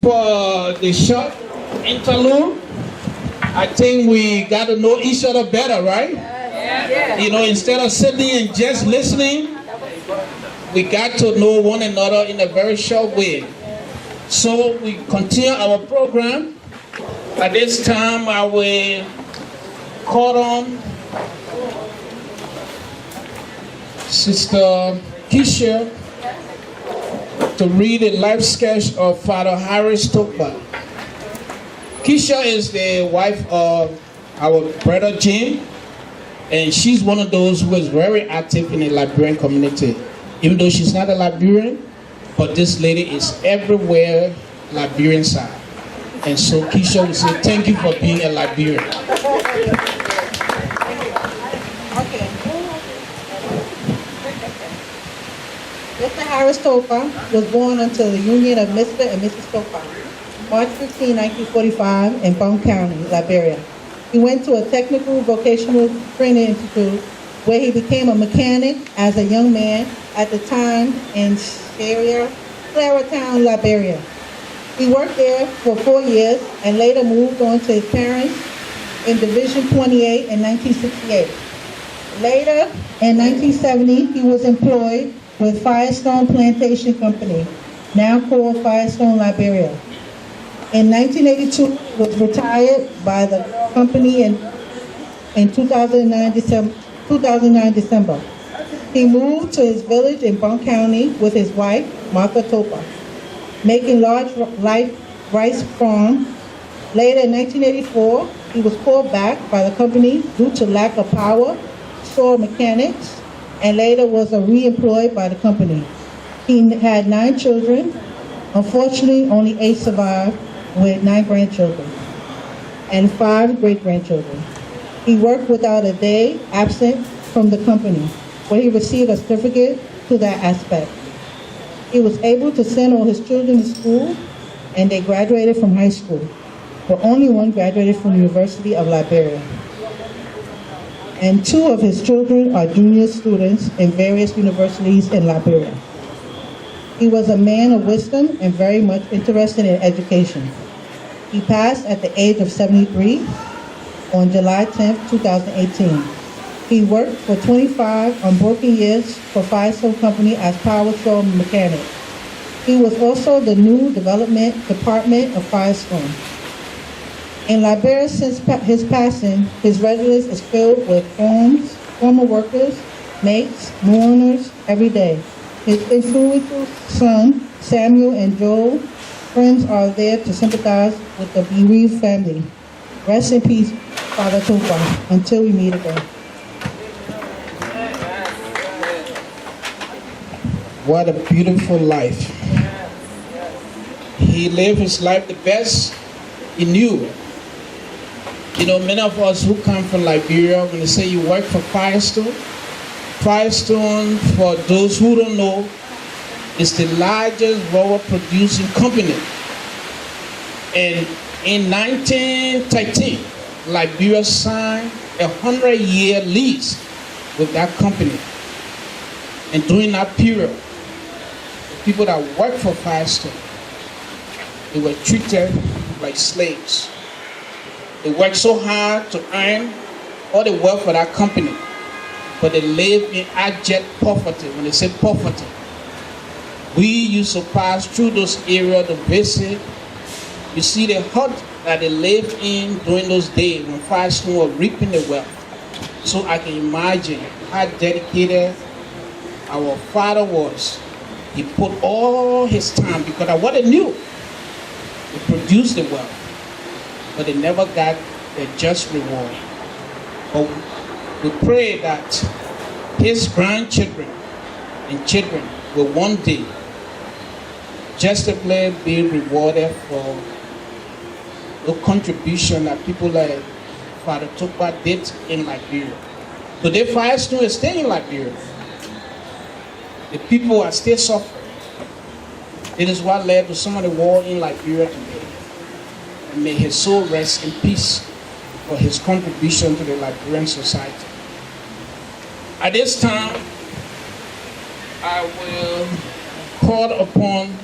for the short interlude. I think we got to know each other better, right? Yeah. You know, instead of sitting and just listening, we got to know one another in a very short way. So we continue our program. At this time, I will call on Sister Keisha to read a life sketch of Father Harris Tokpah. Keisha is the wife of our brother Jim, and she's one of those who is very active in the Liberian community. Even though she's not a Liberian, but this lady is everywhere Liberian side. And so Keisha will say, thank you for being a Liberian. Okay. Mr. Harris Tokpah was born into the union of Mr. and Mrs. Tokpah, March 15, 1945, in Bone County, Liberia. He went to a technical vocational training institute where he became a mechanic as a young man at the time in Claratown, Liberia. He worked there for 4 years and later moved on to his parents in Division 28 in 1968. Later, in 1970, he was employed with Firestone Plantation Company, now called Firestone Liberia. In 1982, he was retired by the company in 2009 December. He moved to his village in Bone County with his wife, Martha Tokpah, making large rice farm. Later in 1984, he was called back by the company due to lack of power, store mechanics, and later was re-employed by the company. He had 9 children. Unfortunately, only 8 survived, with 9 grandchildren and 5 great-grandchildren. He worked without a day absent from the company, where he received a certificate to that aspect. He was able to send all his children to school, and they graduated from high school, but only one graduated from the University of Liberia. And 2 of his children are junior students in various universities in Liberia. He was a man of wisdom and very much interested in education. He passed at the age of 73 on July 10, 2018. He worked for 25 unbroken years for Firestone Company as power saw mechanic. He was also the new development department of Firestone. In Liberia, since his passing, his residence is filled with former workers, mates, mourners every day. His influential son, Samuel and Joel, friends are there to sympathize with the bereaved family. Rest in peace, Father Tokpah, until we meet again. What a beautiful life. He lived his life the best he knew. You know, many of us who come from Liberia, when they say you work for Firestone, Firestone, for those who don't know, is the largest rubber producing company. And in 1913, Liberia signed a 100-year lease with that company. And during that period, the people that worked for Firestone, they were treated like slaves. They worked so hard to earn all the wealth for that company, but they lived in abject poverty. When they say poverty, we used to pass through those areas to visit. You see the hut that they lived in during those days when Firestone were reaping the wealth. So I can imagine how dedicated our father was. He put all his time, because of what they knew, they produced the wealth, but they never got the just reward. But we pray that his grandchildren and children will one day justly be rewarded for the contribution that people like Father Tokpah did in Liberia. Today, Firestone is still in Liberia. The people are still suffering. It is what led to some of the war in Liberia today. And may his soul rest in peace for his contribution to the Liberian society. At this time, I will call upon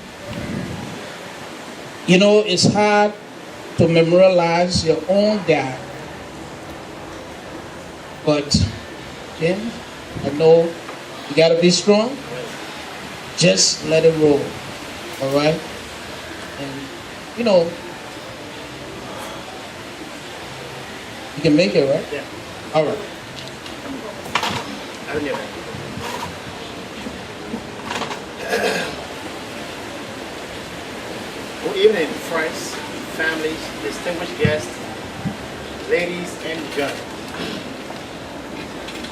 You know, it's hard to memorialize your own dad. But, Jim, I know you gotta be strong. Just let it roll. All right? And, you know, you can make it, right? Yeah. All right. I don't know. Good evening, friends, families, distinguished guests, ladies and gentlemen.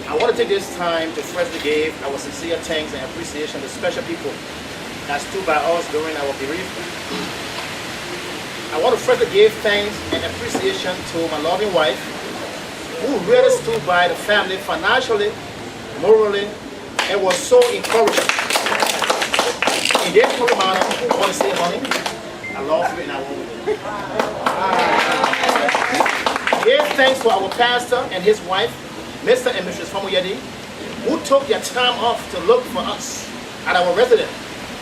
I want to take this time to firstly give our sincere thanks and appreciation to special people that stood by us during our bereavement. I want to firstly give thanks and appreciation to my loving wife, who really stood by the family financially, morally, and was so encouraging. In this manner, I want to say, honey, I love you and I want you. Give thanks to our pastor and his wife, Mr. and Mrs. Famoyedi, who took their time off to look for us at our residence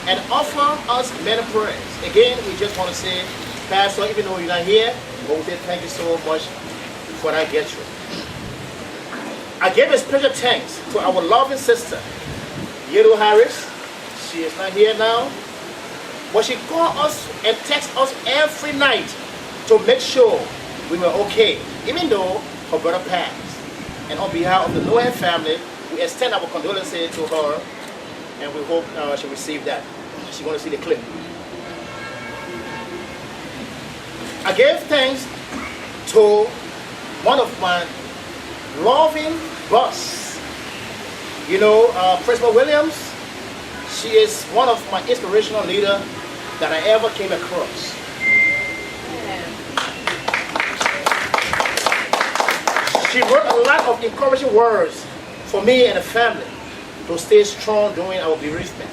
and offer us many prayers. Again, we just want to say, Pastor, even though you're not here, but we say thank you so much for that gesture. I give a special thanks to our loving sister, Yedo Harris. She is not here now, but she called us and texted us every night to make sure we were okay, even though her brother passed. And on behalf of the Noah family, we extend our condolences to her, and we hope she receive that. She's going to see the clip. I gave thanks to one of my loving boss. You know, Principal Williams, she is one of my inspirational leaders that I ever came across. She wrote a lot of encouraging words for me and the family to stay strong during our bereavement.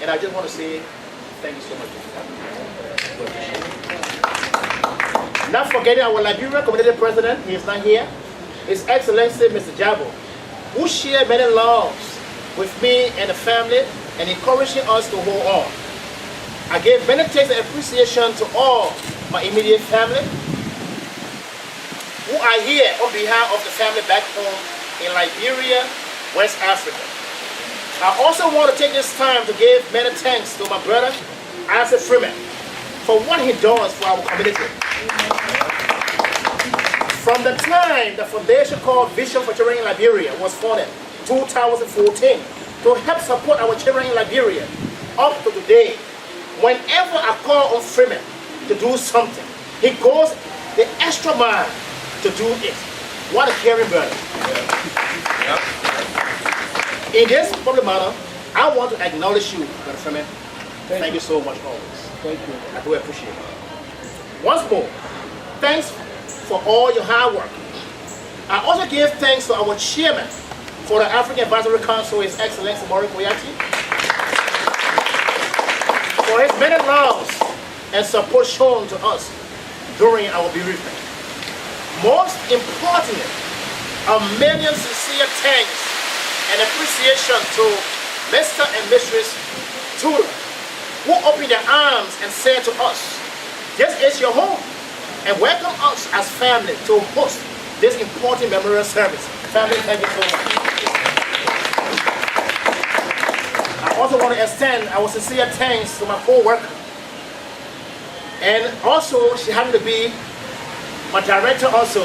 And I just want to say thank you so much. Not forgetting our Liberia Community President, he is not here, His Excellency Mr. Jabo, who shared many loves with me and the family and encouraging us to hold on. I gave many thanks and appreciation to all my immediate family who are here on behalf of the family back home in Liberia, West Africa. I also want to take this time to give many thanks to my brother, Isaac Freeman, for what he does for our community. From the time the foundation called Vision for Children in Liberia was founded, 2014, to help support our children in Liberia, up to today, whenever I call on Freeman to do something, he goes the extra mile to do it. What a caring brother. Yeah. In this public manner, I want to acknowledge you, Brother Freeman. Thank you so much always. Thank you. I do appreciate it. Once more, thanks for all your hard work. I also give thanks to our chairman for the African Advisory Council, His Excellency Mori Koyati, for his many loves and support shown to us during our bereavement. Most importantly, a million sincere thanks and appreciation to Mr. and Mrs. Tudor, who opened their arms and said to us, this is your home, and welcome us as family to host this important memorial service. Family, thank you so much. I also want to extend our sincere thanks to my co-worker. And also, she happened to be my director also.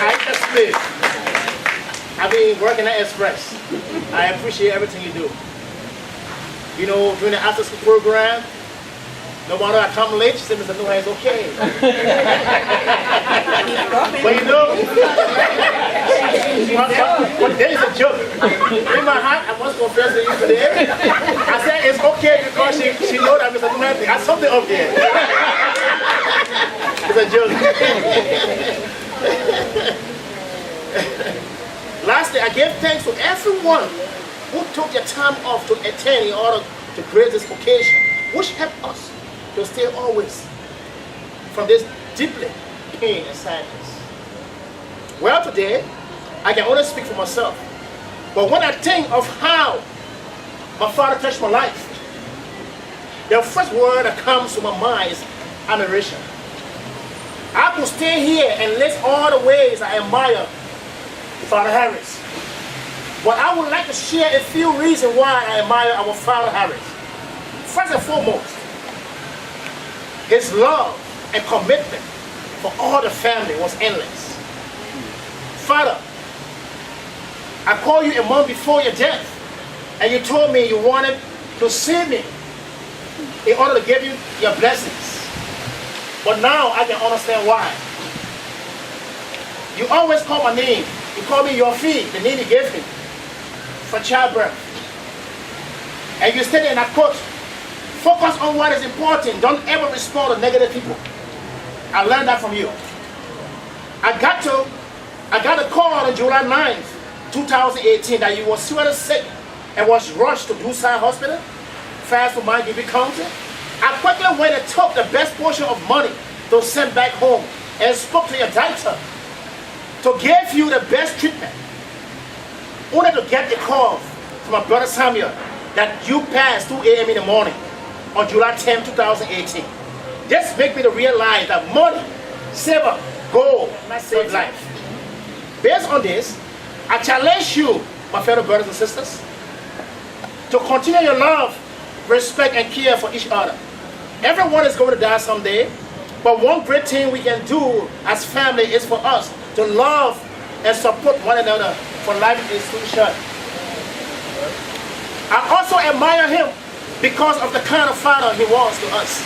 Aisha Smith. I've been working at Express. I appreciate everything you do. You know, during the after school program, no matter I come late, she said, Mr. Noah, it's okay. But you know, but there is a joke. In my heart, I must confess to you today. I said it's okay because she knows that Mr. Noah has something up there. It's a joke. Lastly, I give thanks to everyone who took their time off to attend in order to create this occasion, which helped us to stay always from this deeply pain and sadness. Well, today, I can only speak for myself. But when I think of how my father touched my life, the first word that comes to my mind is admiration. I could stand here and list all the ways I admire Father Harris. But I would like to share a few reasons why I admire our Father Harris. First and foremost, his love and commitment for all the family was endless. Father, I called you a month before your death, and you told me you wanted to see me in order to give you your blessings. But now I can understand why. You always call my name. You call me your fee, the name you gave me for childbirth. And you stated, and I quote, focus on what is important. Don't ever respond to negative people. I learned that from you. I got a call on July 9th, 2018 that you were seriously sick and was rushed to Blue Side Hospital, fast from my DB County. I quickly went and took the best portion of money to send back home and spoke to your doctor to give you the best treatment. Only to get a call from my brother Samuel that you passed 2 a.m. in the morning on July 10, 2018. This makes me to realize that money, silver, gold, not save life. Based on this, I challenge you, my fellow brothers and sisters, to continue your love, respect, and care for each other. Everyone is going to die someday, but one great thing we can do as family is for us to love and support one another for life is too short. I also admire him because of the kind of father he was to us.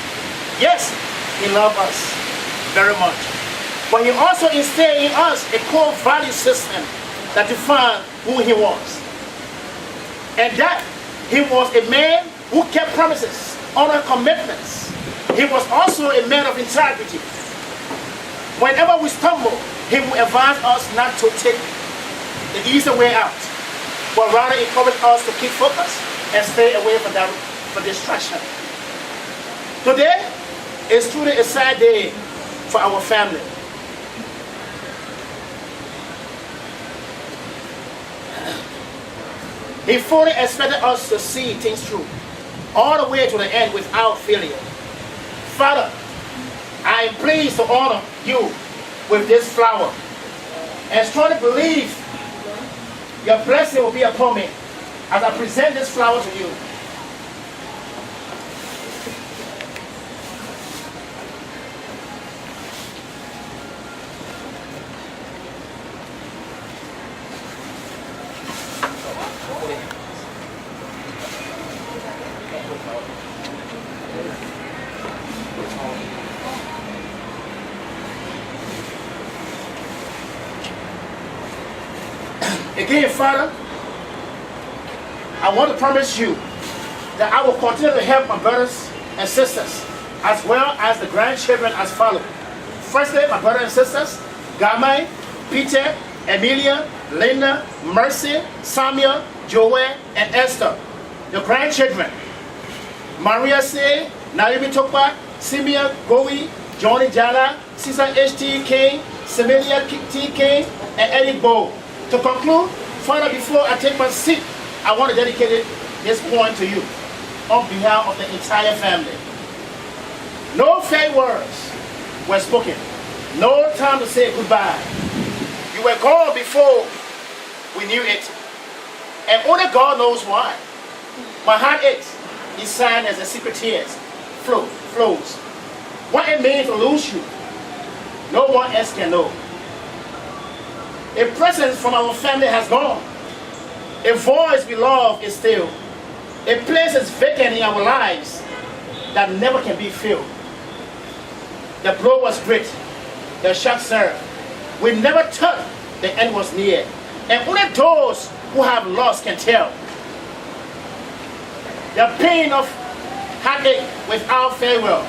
Yes, he loved us very much, but he also instilled in us a core value system that defined who he was. And that he was a man who kept promises, honored commitments. He was also a man of integrity. Whenever we stumble, he will advise us not to take the easy way out, but rather encourage us to keep focused and stay away from distraction. Today is truly a sad day for our family. He fully expected us to see things through, all the way to the end without failure. Father, I am pleased to honor you with this flower and strongly believe your blessing will be upon me as I present this flower to you. Again, Father, I want to promise you that I will continue to help my brothers and sisters as well as the grandchildren as follows. Firstly, my brothers and sisters, Gamai, Peter, Emilia, Linda, Mercy, Samuel, Joel, and Esther. The grandchildren, Maria C., Naomi Tokpah, Simeon Gowi, Johnny Jala, Cesar H.T. King, Semilia T. King, and Eddie Bow. To conclude, Father, before I take my seat, I want to dedicate this point to you on behalf of the entire family. No fake words were spoken. No time to say goodbye. You were gone before we knew it. And only God knows why. My heart aches. It's sad as the secret tears flows. What it means to lose you, no one else can know. A presence from our family has gone. A voice we love is still. A place is vacant in our lives that never can be filled. The blow was great. The shock served. We never thought the end was near. And only those who have lost can tell. The pain of heartache without farewell.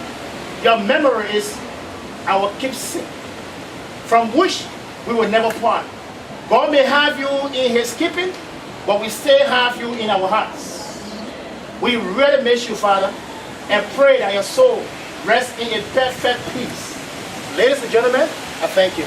Your memory is our keepsake, from which we will never part. God may have you in his keeping, but we still have you in our hearts. We really miss you, Father, and pray that your soul rests in a perfect peace. Ladies and gentlemen, I thank you.